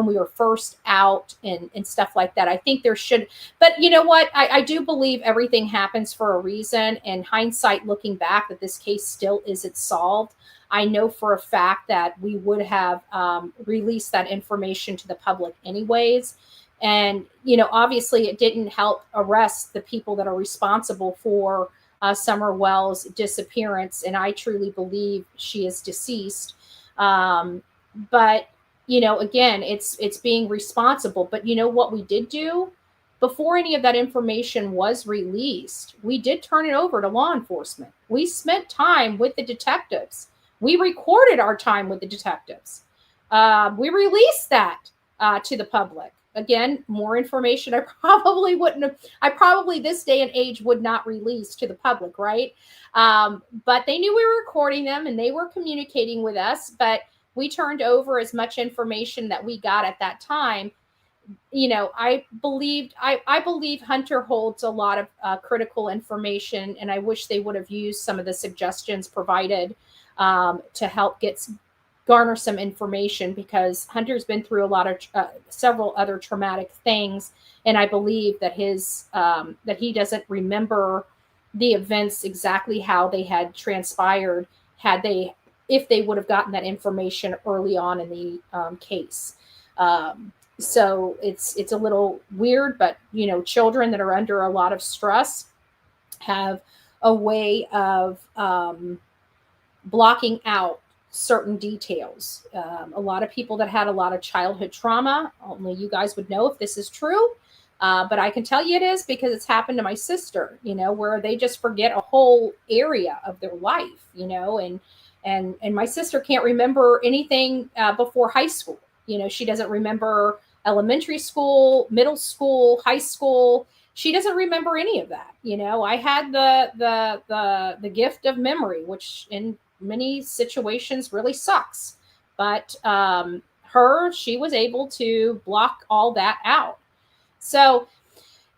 we were first out and stuff like that. I think there should, but you know what? I do believe everything happens for a reason, and hindsight looking back that this case still isn't solved. I know for a fact that we would have released that information to the public anyways. And, obviously it didn't help arrest the people that are responsible for Summer Wells' disappearance. And I truly believe she is deceased. But, again, it's being responsible. But what we did do before any of that information was released, we did turn it over to law enforcement. We spent time with the detectives. We recorded our time with the detectives. We released that to the public. Again, more information I probably this day and age would not release to the public, right? But they knew we were recording them and they were communicating with us, but we turned over as much information that we got at that time. I believe Hunter holds a lot of critical information, and I wish they would have used some of the suggestions provided to help garner some information, because Hunter's been through a lot of several other traumatic things, and I believe that that he doesn't remember the events exactly how they had transpired if they would have gotten that information early on in the case. So it's a little weird, but children that are under a lot of stress have a way of blocking out certain details. A lot of people that had a lot of childhood trauma, only you guys would know if this is true, but I can tell you it is, because it's happened to my sister, where they just forget a whole area of their life, and my sister can't remember anything before high school. She doesn't remember elementary school, middle school, high school. She doesn't remember any of that. I had the gift of memory, which in many situations really sucks, but she was able to block all that out. So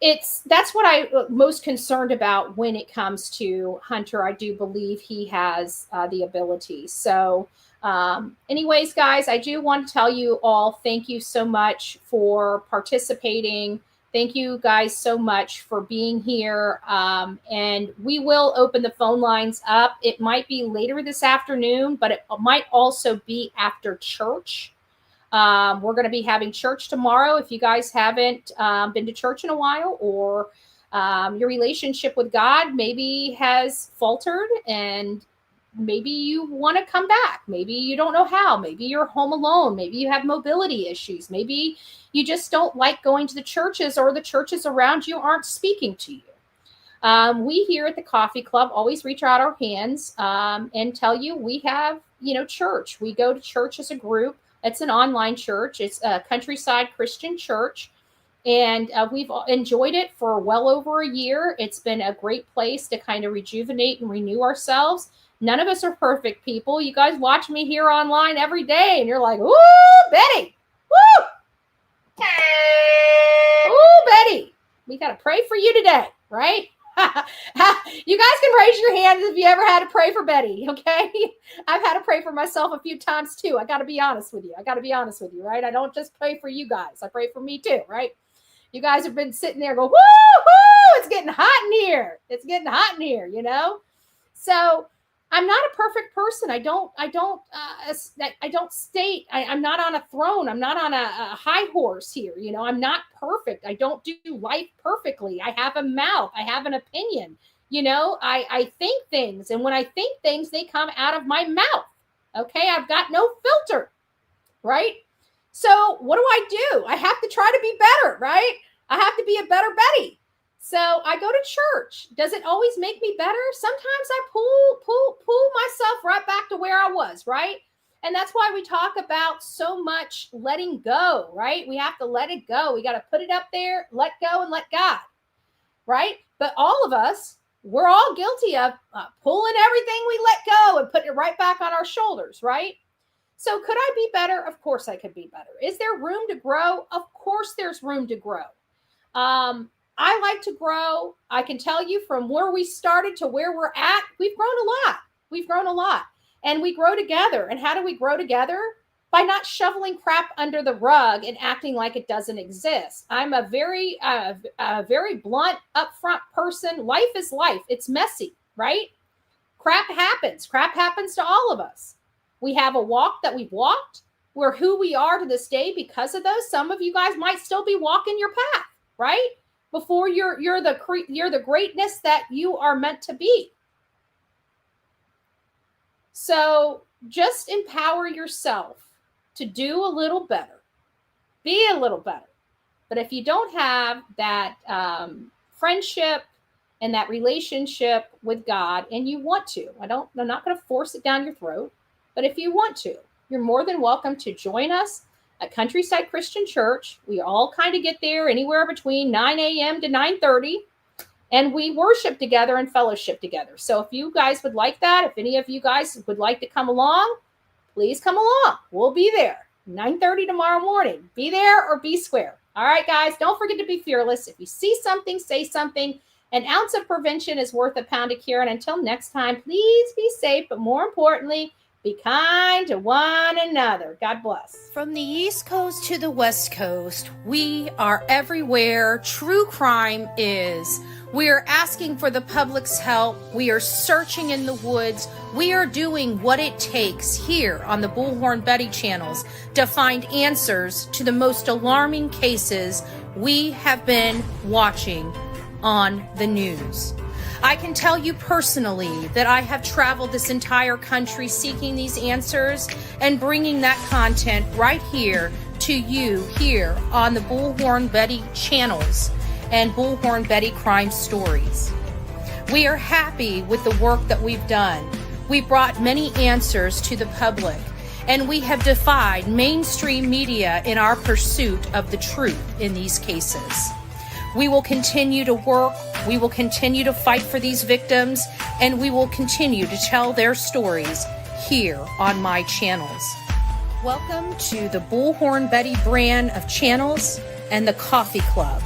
that's what I'm most concerned about when it comes to Hunter. I do believe he has the ability. So anyways, guys, I do want to tell you all, thank you so much for participating. Thank you guys so much for being here. And we will open the phone lines up. It might be later this afternoon, but it might also be after church. We're going to be having church tomorrow. If you guys haven't been to church in a while, or your relationship with God maybe has faltered and maybe you want to come back. Maybe you don't know how. Maybe you're home alone. Maybe you have mobility issues. Maybe you just don't like going to the churches, or the churches around you aren't speaking to you. We here at the Coffee Club always reach out our hands and tell you we have, church. We go to church as a group. It's an online church. It's a Countryside Christian Church. And we've enjoyed it for well over a year. It's been a great place to kind of rejuvenate and renew ourselves. None of us are perfect people. You guys watch me here online every day, and you're like, "Ooh, Betty! Woo! Ooh, Betty! We got to pray for you today, right?" You guys can raise your hands if you ever had to pray for Betty, okay? I've had to pray for myself a few times too. I got to be honest with you. Right? I don't just pray for you guys. I pray for me too, right? You guys have been sitting there going, woo, it's getting hot in here. So I'm not a perfect person. I'm not on a throne. I'm not on a high horse here. I'm not perfect. I don't do life perfectly. I have a mouth. I have an opinion. I think things, and when I think things, they come out of my mouth. Okay, I've got no filter, right? So what do? I have to try to be better, right? I have to be a better Betty. So I go to church. Does it always make me better? Sometimes I pull myself right back to where I was, right? And that's why we talk about so much letting go, right? We have to let it go. We got to put it up there, let go, and let God, right? But all of us, we're all guilty of pulling everything we let go and putting it right back on our shoulders, right? So could I be better? Of course I could be better. Is there room to grow? Of course there's room to grow. I like to grow. I can tell you from where we started to where we're at, we've grown a lot. We've grown a lot. And we grow together. And how do we grow together? By not shoveling crap under the rug and acting like it doesn't exist. I'm a very blunt, upfront person. Life is life. It's messy, right? Crap happens. Crap happens to all of us. We have a walk that we've walked. We're who we are to this day because of those. Some of you guys might still be walking your path, right? Before you're the greatness that you are meant to be. So just empower yourself to do a little better, be a little better. But if you don't have that friendship and that relationship with God, and you want to, I'm not going to force it down your throat, but if you want to, you're more than welcome to join us at Countryside Christian Church. We all kind of get there anywhere between 9 a.m. to 9:30. And we worship together and fellowship together. So if you guys would like that, if any of you guys would like to come along, please come along. We'll be there 9:30 tomorrow morning. Be there or be square. All right, guys, don't forget to be fearless. If you see something, say something. An ounce of prevention is worth a pound of cure. And until next time, please be safe. But more importantly, be kind to one another. God bless. From the East Coast to the West Coast, we are everywhere true crime is. We are asking for the public's help. We are searching in the woods. We are doing what it takes here on the Bullhorn Betty channels to find answers to the most alarming cases we have been watching on the news. I can tell you personally that I have traveled this entire country seeking these answers and bringing that content right here to you here on the Bullhorn Betty channels and Bullhorn Betty crime stories. We are happy with the work that we've done. We brought many answers to the public, and we have defied mainstream media in our pursuit of the truth in these cases. We will continue to work, we will continue to fight for these victims, and we will continue to tell their stories here on my channels. Welcome to the Bullhorn Betty brand of channels and the Coffee Club.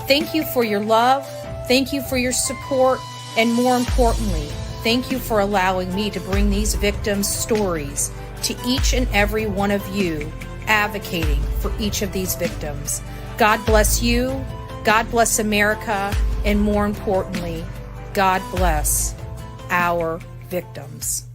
Thank you for your love, thank you for your support, and more importantly, thank you for allowing me to bring these victims' stories to each and every one of you, advocating for each of these victims. God bless you, God bless America, and more importantly, God bless our victims.